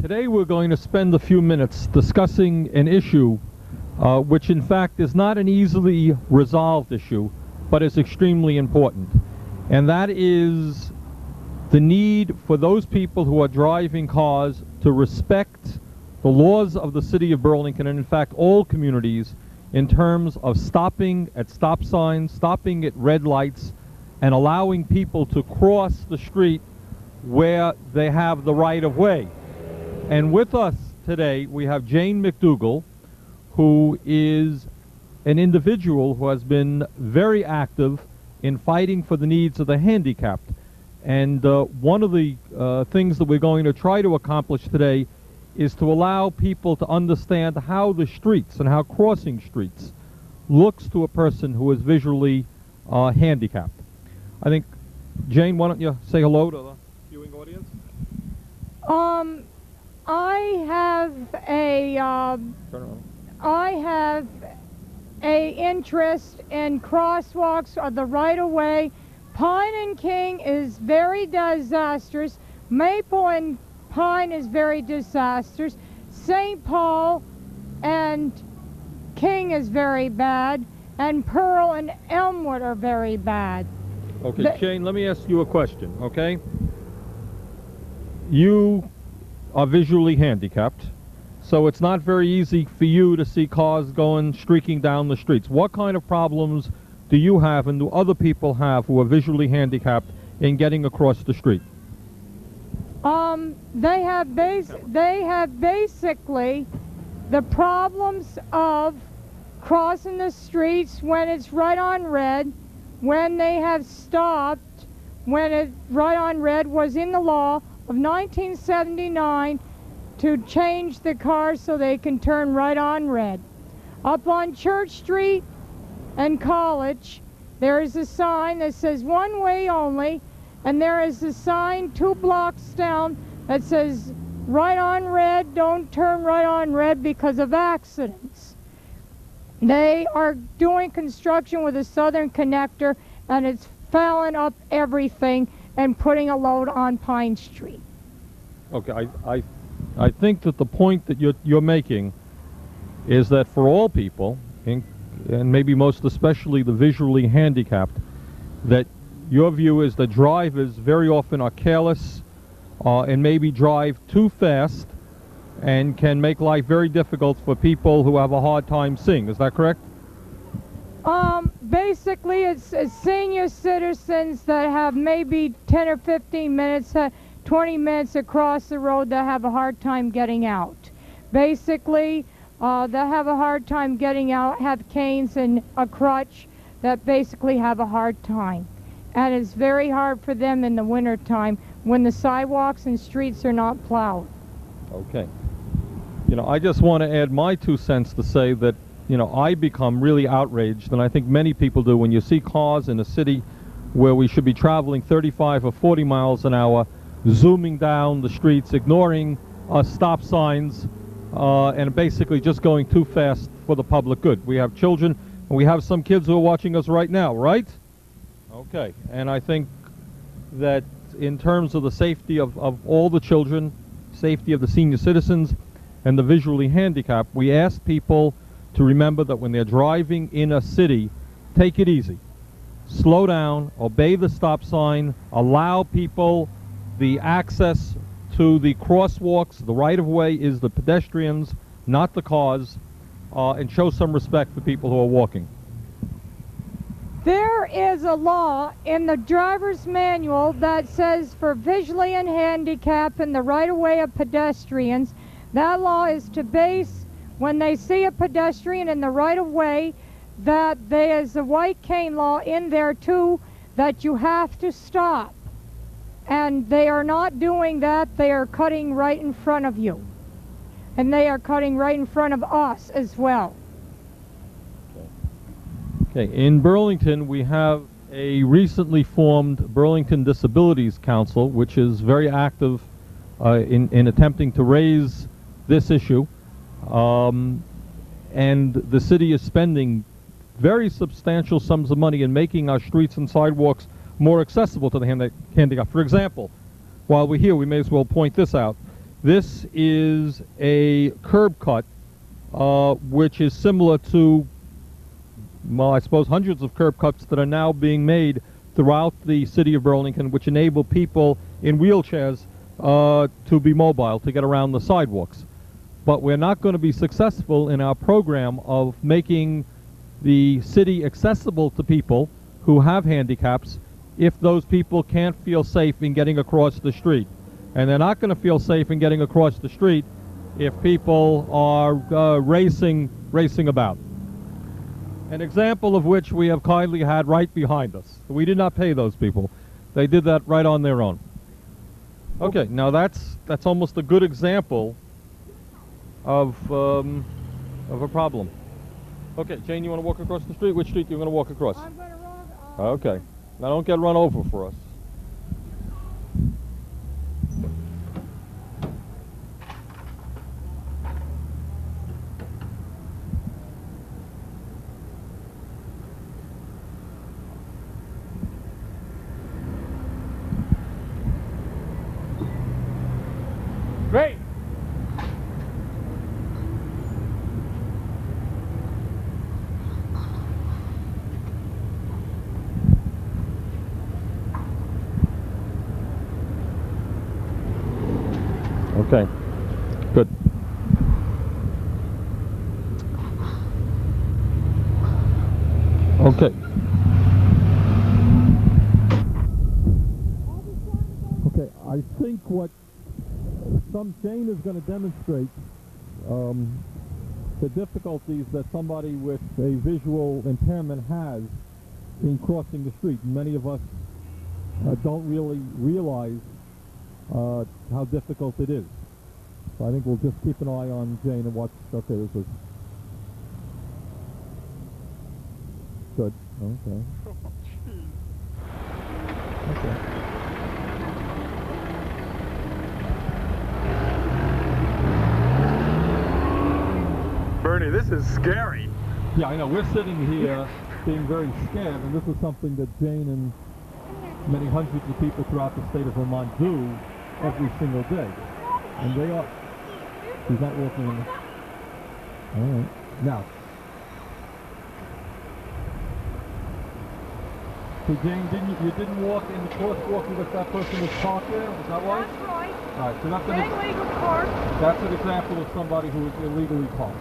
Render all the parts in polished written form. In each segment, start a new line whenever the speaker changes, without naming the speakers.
Today we're going to spend a few minutes discussing an issue which in fact is not an easily resolved issue, but is extremely important. And that is the need for those people who are driving cars to respect the laws of the city of Burlington, and in fact all communities, in terms of stopping at stop signs, stopping at red lights, and allowing people to cross the street where they have the right of way. And with us today we have Jane McDougal, who is an individual who has been very active in fighting for the needs of the handicapped. And one of the things that we're going to try to accomplish today is to allow people to understand how the streets and how crossing streets looks to a person who is visually handicapped. I think, Jane, why don't you say hello to the viewing audience?
I have a interest in crosswalks of the right-of-way. Pine and King is very disastrous. Maple and Pine is very disastrous. St. Paul and King is very bad. And Pearl and Elmwood are very bad.
Okay, Jane, let me ask you a question, okay? You are visually handicapped, so it's not very easy for you to see cars streaking down the streets. What kind of problems do you have and do other people have who are visually handicapped in getting across the street?
They have basically the problems of crossing the streets when it's right on red, when they have stopped, when right on red was in the law of 1979 to change the cars so they can turn right on red. Up on Church Street and College, there is a sign that says one way only, and there is a sign 2 blocks down that says right on red, don't turn right on red because of accidents. They are doing construction with a Southern Connector, and it's fouling up everything and putting a load on Pine Street.
Okay, I think that the point that you're making is that for all people, and maybe most especially the visually handicapped, that your view is that drivers very often are careless and maybe drive too fast and can make life very difficult for people who have a hard time seeing. Is that correct?
Basically, it's senior citizens that have maybe 10 or 15 minutes, 20 minutes across the road that have a hard time getting out. Basically, that have a hard time getting out, have canes and a crutch, that basically have a hard time. And it's very hard for them in the winter time when the sidewalks and streets are not plowed.
Okay. You know, I just want to add my 2 cents to say that, you know, I become really outraged, and I think many people do, when you see cars in a city where we should be traveling 35 or 40 miles an hour, zooming down the streets, ignoring stop signs, and basically just going too fast for the public good. We have children, and we have some kids who are watching us right now, right? Okay, and I think that in terms of the safety of all the children, safety of the senior citizens, and the visually handicapped, we ask people to remember that when they're driving in a city, take it easy. Slow down, obey the stop sign, allow people the access to the crosswalks. The right-of-way is the pedestrians, not the cars, and show some respect for people who are walking.
There is a law in the driver's manual that says for visually and handicapped in the right-of-way of pedestrians, that law is to base when they see a pedestrian in the right-of-way, that there is a white cane law in there too, that you have to stop. And they are not doing that. They are cutting right in front of you. And they are cutting right in front of us as well.
Okay, in Burlington we have a recently formed Burlington Disabilities Council, which is very active in attempting to raise this issue. And the city is spending very substantial sums of money in making our streets and sidewalks more accessible to the handicapped. For example, while we're here, we may as well point this out. This is a curb cut, which is similar to, well, I suppose hundreds of curb cuts that are now being made throughout the city of Burlington, which enable people in wheelchairs to be mobile, to get around the sidewalks. But we're not going to be successful in our program of making the city accessible to people who have handicaps if those people can't feel safe in getting across the street. And they're not going to feel safe in getting across the street if people are racing about. An example of which we have kindly had right behind us. We did not pay those people. They did that right on their own. Okay, now that's almost a good example of a problem. Okay, Jane, you want to walk across the street? Which street are you going to walk across?
I'm going to run.
Okay. Now don't get run over for us.
Great.
Okay, good. Okay. Okay, I think what Jane is going to demonstrate the difficulties that somebody with a visual impairment has in crossing the street. Many of us don't really realize how difficult it is. So I think we'll just keep an eye on Jane and watch. Okay, this is good. Okay. Okay.
Bernie, this is scary.
Yeah, I know. We're sitting here being very scared, and this is something that Jane and many hundreds of people throughout the state of Vermont do every single day. And they are... She's not walking in the... All right. Now. So Jane, you didn't walk in the crosswalk because that person was parked there? Is that right?
That's right.
All right, so
Illegal park.
that's an example of somebody who is illegally parked.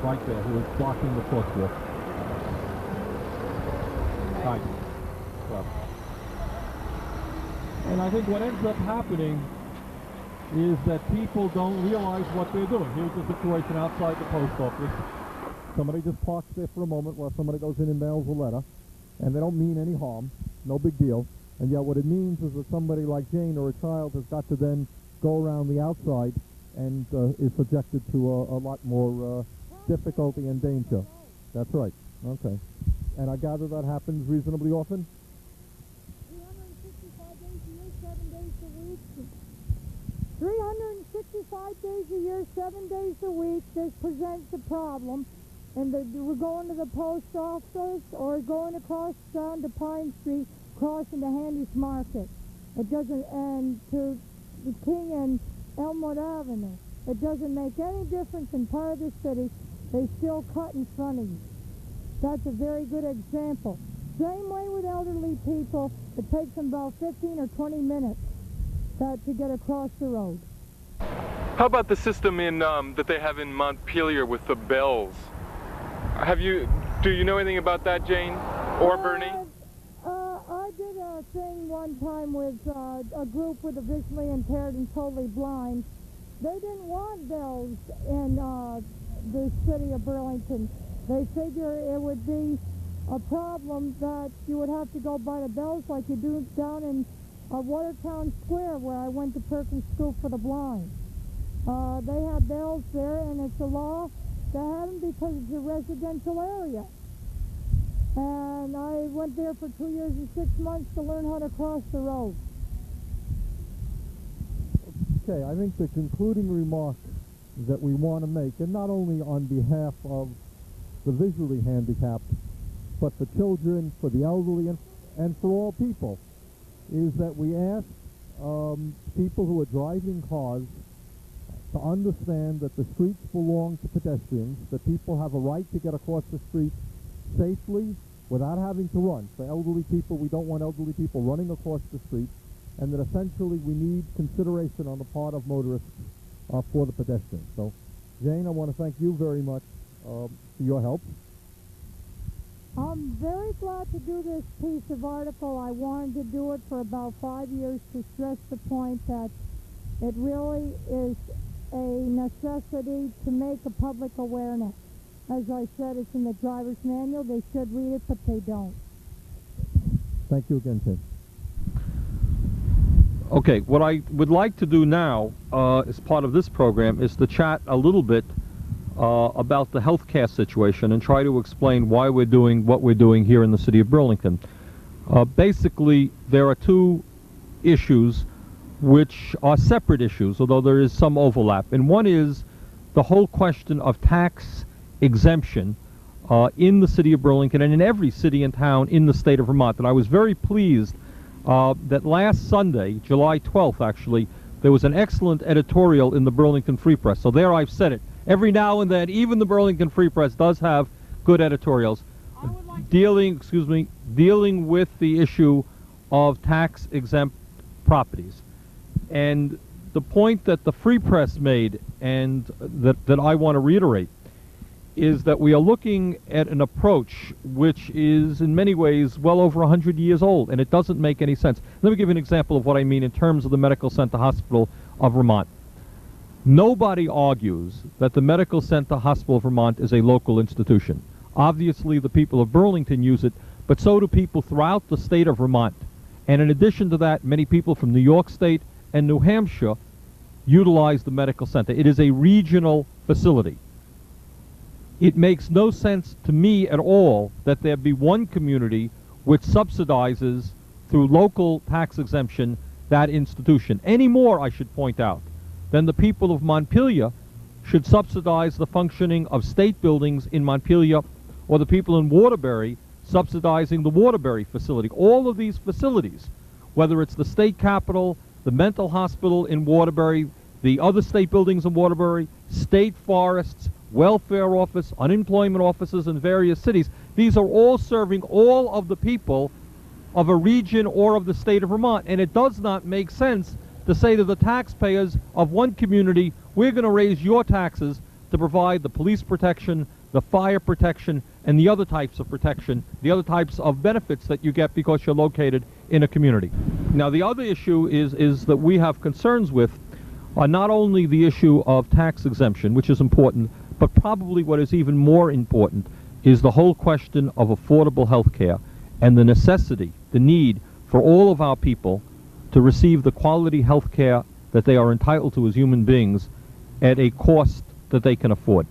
Right there, who is blocking the crosswalk. Right. Well. And I think what ends up happening is that people don't realize what they're doing. Here's the situation outside the post office. Somebody just parks there for a moment while somebody goes in and mails a letter, and they don't mean any harm, no big deal. And yet what it means is that somebody like Jane or a child has got to then go around the outside and is subjected to a lot more difficulty and danger. That's right. Okay. And I gather that happens reasonably often?
365 days a year, 7 days a week. 365 days a year, 7 days a week, this presents a problem. And we're going to the post office or going across down to Pine Street, crossing the Handy's Market. It doesn't, and to the King and Elmwood Avenue. It doesn't make any difference in part of the city. They still cut in front of you. That's a very good example. Same way with elderly people. It takes them about 15 or 20 minutes to get across the road.
How about the system in that they have in Montpelier with the bells? Do you know anything about that, Jane or Bernie?
I did a thing one time with a group with the visually impaired and totally blind. They didn't want bells in the city of Burlington. They figure it would be a problem that you would have to go by the bells like you do down in Watertown Square, where I went to Perkins School for the Blind. They have bells there, and it's a law to have them because it's a residential area. And I went there for 2 years and 6 months to learn how to cross the road.
Okay, I think the concluding remark that we want to make, and not only on behalf of the visually handicapped, but for children, for the elderly, and for all people, is that we ask people who are driving cars to understand that the streets belong to pedestrians, that people have a right to get across the street safely without having to run. For elderly people, we don't want elderly people running across the street, and that essentially we need consideration on the part of motorists for the pedestrians. So, Jane, I want to thank you very much for your help.
I'm very glad to do this piece of article. I wanted to do it for about 5 years to stress the point that it really is a necessity to make a public awareness. As I said, it's in the driver's manual. They should read it, but they don't.
Thank you again, Tim. Okay, what I would like to do now as part of this program is to chat a little bit about the healthcare situation and try to explain why we're doing what we're doing here in the city of Burlington. Basically, there are two issues which are separate issues, although there is some overlap. And one is the whole question of tax exemption in the city of Burlington and in every city and town in the state of Vermont. And I was very pleased that last Sunday, July 12th actually, there was an excellent editorial in the Burlington Free Press. So there I've said it. Every now and then, even the Burlington Free Press does have good editorials dealing with the issue of tax exempt properties. And the point that the Free Press made, and that I want to reiterate, is that we are looking at an approach which is in many ways well over 100 years old, and it doesn't make any sense. Let me give you an example of what I mean in terms of the Medical Center Hospital of Vermont. Nobody argues that the Medical Center Hospital of Vermont is a local institution. Obviously, the people of Burlington use it, but so do people throughout the state of Vermont. And in addition to that, many people from New York State and New Hampshire utilize the medical center. It is a regional facility. It makes no sense to me at all that there be one community which subsidizes through local tax exemption that institution. Any more, I should point out, than the people of Montpelier should subsidize the functioning of state buildings in Montpelier, or the people in Waterbury subsidizing the Waterbury facility. All of these facilities, whether it's the state capitol, the mental hospital in Waterbury, the other state buildings in Waterbury, state forests, welfare office, unemployment offices in various cities, these are all serving all of the people of a region or of the state of Vermont. And it does not make sense to say to the taxpayers of one community, we're going to raise your taxes to provide the police protection, the fire protection, and the other types of protection, the other types of benefits that you get because you're located in a community. Now, the other issue is that we have concerns with not only the issue of tax exemption, which is important, but probably what is even more important is the whole question of affordable health care and the necessity, the need for all of our people to receive the quality health care that they are entitled to as human beings at a cost that they can afford.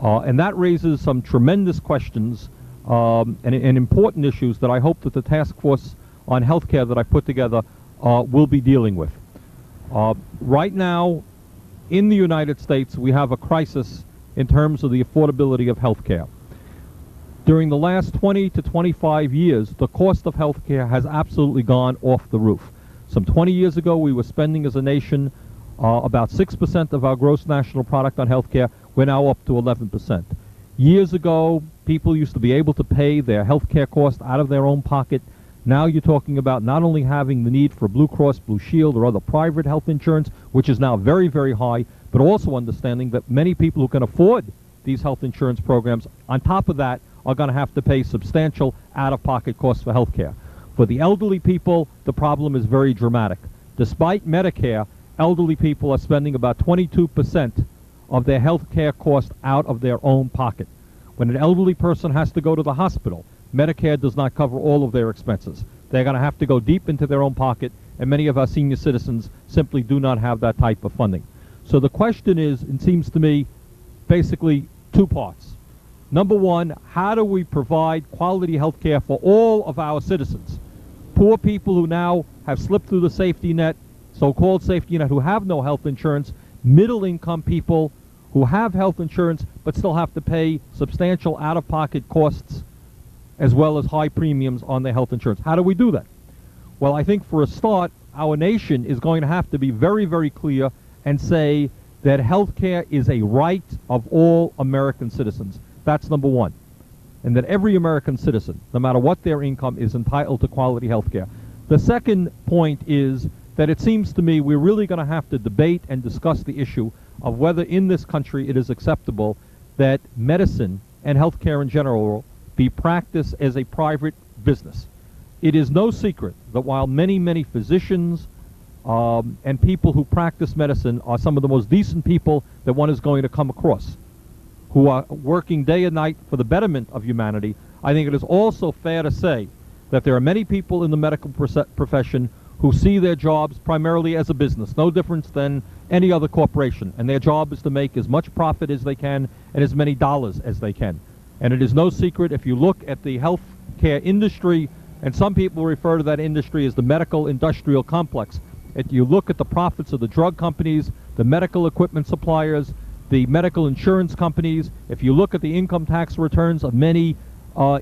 And that raises some tremendous questions and important issues that I hope that the task force on health care that I put together will be dealing with. Right now, in the United States, we have a crisis in terms of the affordability of health care. During the last 20 to 25 years, the cost of health care has absolutely gone off the roof. Some 20 years ago, we were spending as a nation about 6% of our gross national product on health care. We're now up to 11%. Years ago, people used to be able to pay their health care cost out of their own pocket. Now you're talking about not only having the need for Blue Cross Blue Shield or other private health insurance, which is now very, very high, but also understanding that many people who can afford these health insurance programs, on top of that, are going to have to pay substantial out-of-pocket costs for health care. For the elderly people, the problem is very dramatic. Despite Medicare, elderly people are spending about 22% of their health care cost out of their own pocket. When an elderly person has to go to the hospital, Medicare does not cover all of their expenses. They're going to have to go deep into their own pocket, and many of our senior citizens simply do not have that type of funding. So the question is, it seems to me, basically two parts. Number one, how do we provide quality health care for all of our citizens? Poor people who now have slipped through the safety net, so-called safety net, who have no health insurance, middle-income people who have health insurance but still have to pay substantial out-of-pocket costs as well as high premiums on their health insurance. How do we do that? Well, I think for a start, our nation is going to have to be very, very clear and say that health care is a right of all American citizens. That's number one. And that every American citizen, no matter what their income, is entitled to quality health care. The second point is that it seems to me we're really going to have to debate and discuss the issue of whether in this country it is acceptable that medicine and health care in general be practiced as a private business. It is no secret that while many, many physicians and people who practice medicine are some of the most decent people that one is going to come across, who are working day and night for the betterment of humanity, I think it is also fair to say that there are many people in the medical profession who see their jobs primarily as a business, no difference than any other corporation, and their job is to make as much profit as they can and as many dollars as they can. And it is no secret, if you look at the health care industry, and some people refer to that industry as the medical industrial complex, if you look at the profits of the drug companies, the medical equipment suppliers, the medical insurance companies, if you look at the income tax returns of many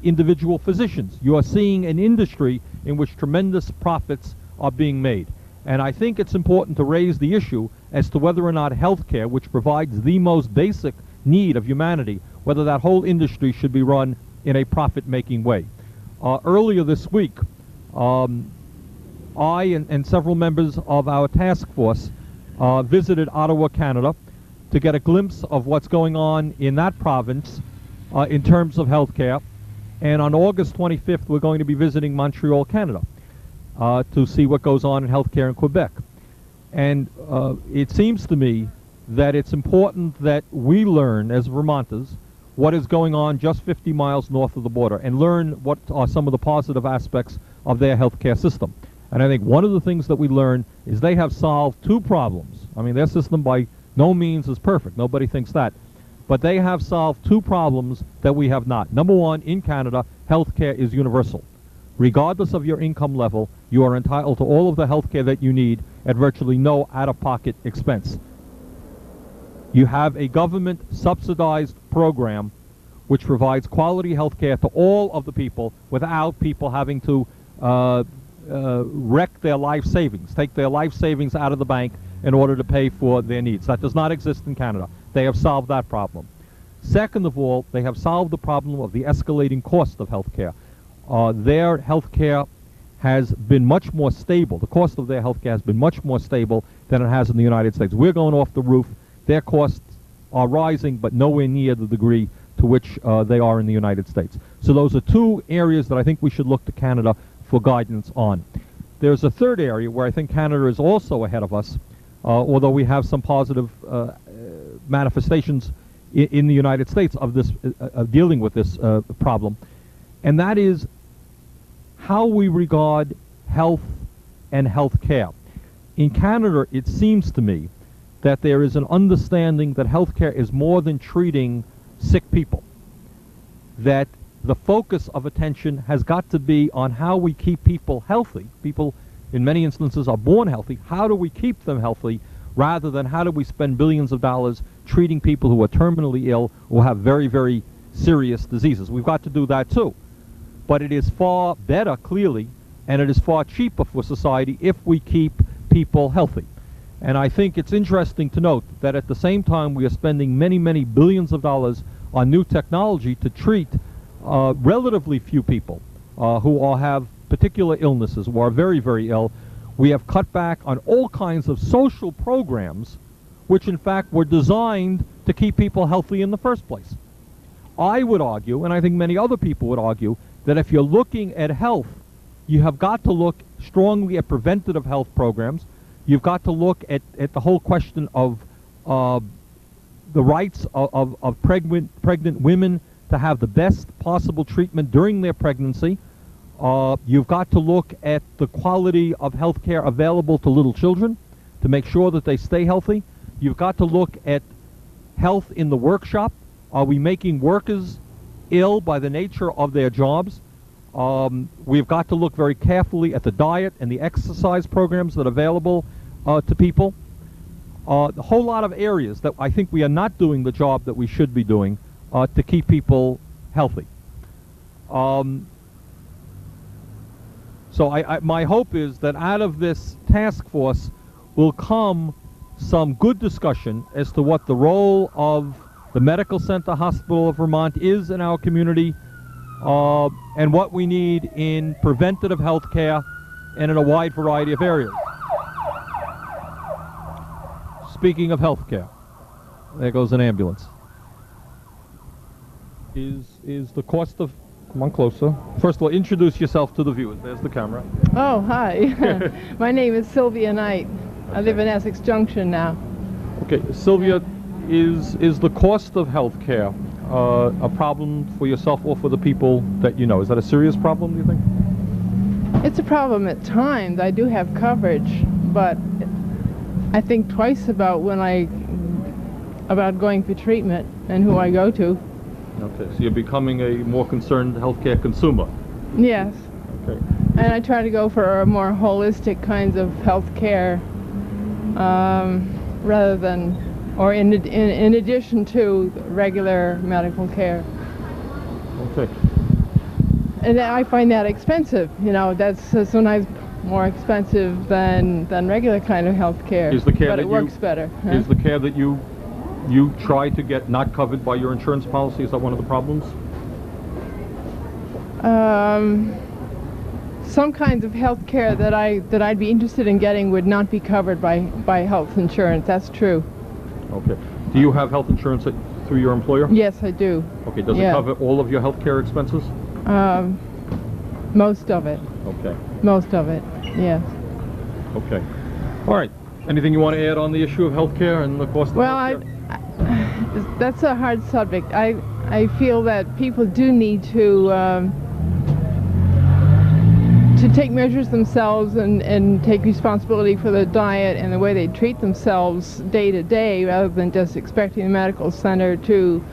individual physicians, you are seeing an industry in which tremendous profits are being made. And I think it's important to raise the issue as to whether or not healthcare, which provides the most basic need of humanity, whether that whole industry should be run in a profit-making way. Earlier this week, I and several members of our task force visited Ottawa, Canada, to get a glimpse of what's going on in that province in terms of healthcare. And on August 25th, we're going to be visiting Montreal, Canada, to see what goes on in healthcare in Quebec. And it seems to me that it's important that we learn, as Vermonters, what is going on just 50 miles north of the border, and learn what are some of the positive aspects of their healthcare system. And I think one of the things that we learn is they have solved two problems. I mean, their system by no means is perfect. Nobody thinks that. But they have solved two problems that we have not. Number one, in Canada, healthcare is universal. Regardless of your income level, you are entitled to all of the healthcare that you need at virtually no out-of-pocket expense. You have a government-subsidized program which provides quality health care to all of the people without people having to wreck their life savings, take their life savings out of the bank in order to pay for their needs. That does not exist in Canada. They have solved that problem. Second of all, they have solved the problem of the escalating cost of health care. Their health care has been much more stable. The cost of their health care has been much more stable than it has in the United States. We're going off the roof. Their costs are rising, but nowhere near the degree to which they are in the United States. So those are two areas that I think we should look to Canada for guidance on. There's a third area where I think Canada is also ahead of us, although we have some positive manifestations in the United States of this dealing with this problem, and that is how we regard health and health care. In Canada, it seems to me that there is an understanding that healthcare is more than treating sick people, that the focus of attention has got to be on how we keep people healthy. People, in many instances, are born healthy. How do we keep them healthy, rather than how do we spend billions of dollars treating people who are terminally ill or have very, very serious diseases? We've got to do that too. But it is far better, clearly, and it is far cheaper for society if we keep people healthy. And I think it's interesting to note that at the same time we are spending many, many billions of dollars on new technology to treat relatively few people who all have particular illnesses, who are very, very ill. We have cut back on all kinds of social programs which in fact were designed to keep people healthy in the first place. I would argue, and I think many other people would argue, that if you're looking at health, you have got to look strongly at preventative health programs. You've got to look at the whole question of the rights of pregnant women to have the best possible treatment during their pregnancy. You've got to look at the quality of health care available to little children to make sure that they stay healthy. You've got to look at health in the workshop. Are we making workers ill by the nature of their jobs? We've got to look very carefully at the diet and the exercise programs that are available to people. A whole lot of areas that I think we are not doing the job that we should be doing to keep people healthy. So my hope is that out of this task force will come some good discussion as to what the role of the Medical Center Hospital of Vermont is in our community, and what we need in preventative health care and in a wide variety of areas. Speaking of health care, there goes an ambulance. Is the cost of... Come on closer. First of all, introduce yourself to the viewers. There's the camera.
Oh, hi. My name is Sylvia Knight. I live in Essex Junction now.
Okay, Sylvia, is the cost of health care a problem for yourself or for the people that you know? Is that a serious problem, do you think?
It's a problem at times. I do have coverage, but I think twice about going for treatment and who I go to.
Okay, so you're becoming a more concerned healthcare consumer.
Yes.
Okay.
And I try to go for a more holistic kinds of health care rather than, or in addition to regular medical care.
Okay.
And I find that expensive. You know, that's sometimes more expensive than regular kind of health care.
Is the care
but
that
it works better. Huh?
Is the care that you try to get not covered by your insurance policy? Is that one of the problems?
Some kinds of health care that I'd be interested in getting would not be covered by health insurance. That's true.
Okay. Do you have health insurance through your employer?
Yes, I do.
Okay. Does it cover all of your health care expenses?
Most of it.
Okay.
Most of it, yes.
Okay. All right. Anything you want to add on the issue of health care and the cost of health care?
That's a hard subject. I feel that people do need to take measures themselves and take responsibility for their diet and the way they treat themselves day to day, rather than just expecting the medical center to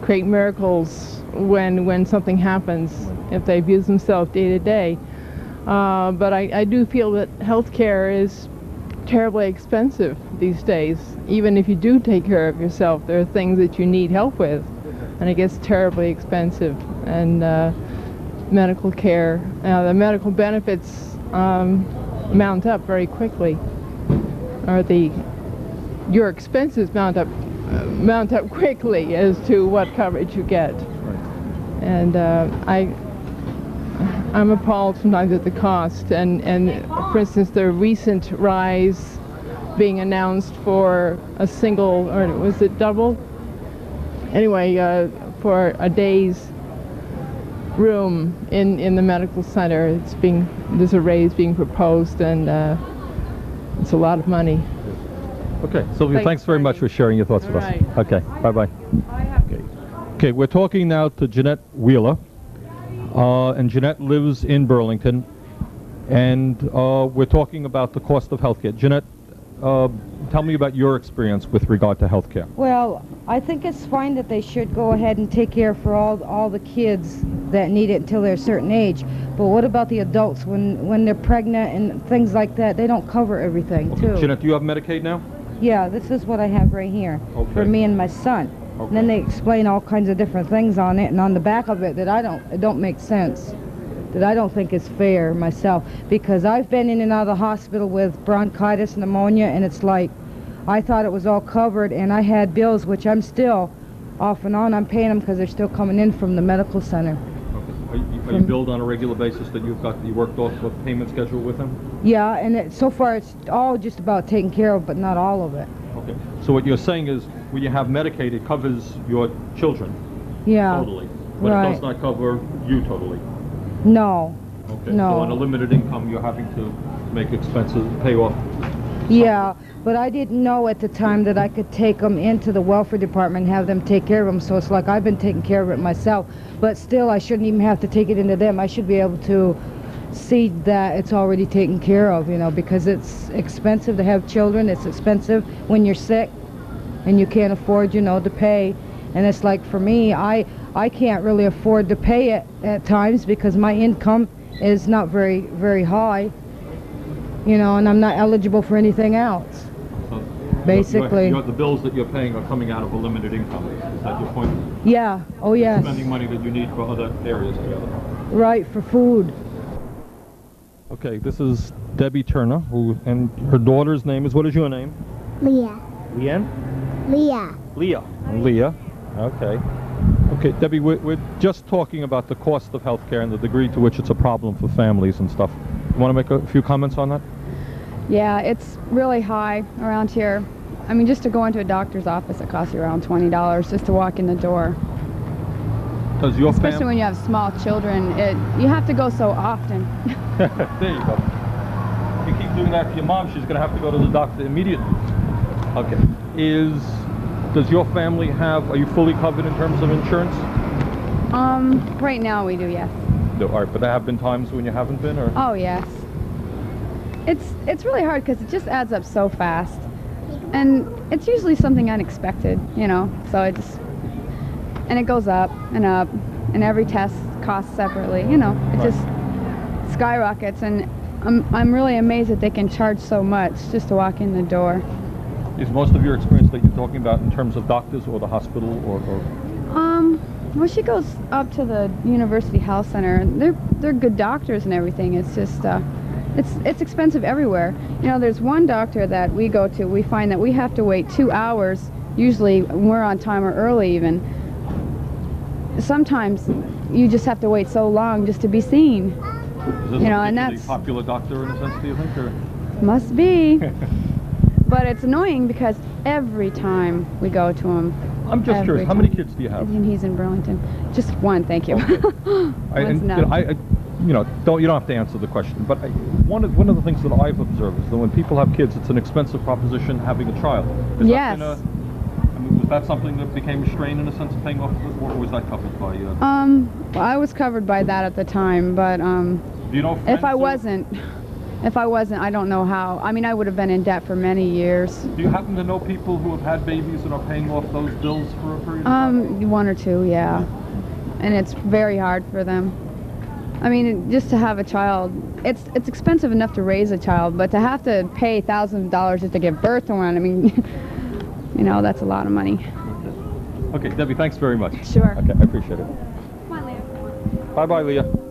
create miracles when something happens, if they abuse themselves day to day. But I do feel that health care is terribly expensive these days. Even if you do take care of yourself, there are things that you need help with, and it gets terribly expensive. And medical care, the medical benefits mount up very quickly, or your expenses mount up quickly as to what coverage you get. Right. And I'm appalled sometimes at the cost, and for instance, the recent rise being announced for a single, or was it double? Anyway, for a day's room in the medical center, there's a raise being proposed, and it's a lot of money.
Okay, Sylvia, thanks very much for sharing your thoughts with us. Okay, bye-bye. Okay, we're talking now to Jeanette Wheeler. And Jeanette lives in Burlington, and we're talking about the cost of health care. Jeanette, tell me about your experience with regard to health care.
Well, I think it's fine that they should go ahead and take care for all the kids that need it until they're a certain age. But what about the adults when they're pregnant and things like that? They don't cover everything, too.
Jeanette, do you have Medicaid now?
Yeah, this is what I have right here for me and my son. Okay. And then they explain all kinds of different things on it, and on the back of it that it don't make sense, that I don't think is fair myself, because I've been in and out of the hospital with bronchitis, pneumonia, and it's like I thought it was all covered, and I had bills which I'm still off and on. I'm paying them because they're still coming in from the medical center.
Okay. Are you billed on a regular basis that you worked off a payment schedule with them?
Yeah, and so far it's all just about taken care of, but not all of it.
Okay. So what you're saying is, when you have Medicaid, it covers your children.
Yeah.
Totally. But it does not cover you totally.
No.
Okay.
No.
So on a limited income, you're having to make expenses, pay off.
Yeah, but I didn't know at the time that I could take them into the welfare department and have them take care of them. So it's like I've been taking care of it myself. But still, I shouldn't even have to take it into them. I should be able to see that it's already taken care of, you know, because it's expensive to have children. It's expensive when you're sick and you can't afford, you know, to pay. And it's like, for me, I can't really afford to pay it at times because my income is not very, very high, you know, and I'm not eligible for anything else.
So
basically.
The bills that you're paying are coming out of a limited income. Is that your point?
Yeah. Oh, yes.
Spending money that you need for other areas together.
Right, for food.
Okay, this is Debbie Turner, and her daughter's name is, what is your name?
Leah.
Leanne?
Leah.
Leah. Leah. Okay. Okay, Debbie, we're just talking about the cost of healthcare and the degree to which it's a problem for families and stuff. You want to make a few comments on that?
Yeah, it's really high around here. I mean, just to go into a doctor's office, it costs you around $20 just to walk in the door.
Does your
Especially when you have small children, you have to go so often.
There you go. If you keep doing that to your mom, she's going to have to go to the doctor immediately. Okay. Does your family are you fully covered in terms of insurance?
Right now we do, yes.
No, all right, but there have been times when you haven't been, or?
Oh, yes. It's really hard because it just adds up so fast. And it's usually something unexpected, you know, so and it goes up, and every test costs separately, you know, it just skyrockets, and I'm really amazed that they can charge so much just to walk in the door.
Is most of your experience that you're talking about in terms of doctors or the hospital or?
Well, she goes up to the University Health Center, and they're good doctors and everything. It's just it's expensive everywhere. You know, there's one doctor that we go to, we find that we have to wait 2 hours, usually when we're on time or early even. Sometimes you just have to wait so long just to be seen.
Is this
and
a
that's
popular doctor in a sense, do you think? Or?
Must be. But it's annoying because every time we go to him.
I'm just curious, how many kids do you have?
And he's in Burlington. Just one, thank you.
Okay.
One's enough.
You don't have to answer the question, but one of the things that I've observed is that when people have kids, it's an expensive proposition having a child.
Yes.
Was that something that became a strain in a sense of paying off, or was that covered by?
Well, I was covered by that at the time, but
do you know
if I wasn't, I don't know how. I mean, I would have been in debt for many years.
Do you happen to know people who have had babies and are paying off those bills for a period of time?
One or two, yeah. And it's very hard for them. I mean, just to have a child, it's expensive enough to raise a child, but to have to pay thousands of dollars just to give birth to one, I mean, that's a lot of money.
Okay, Debbie, thanks very much.
Sure.
Okay, I appreciate it.
Come on, Leah.
Bye-bye, Leah.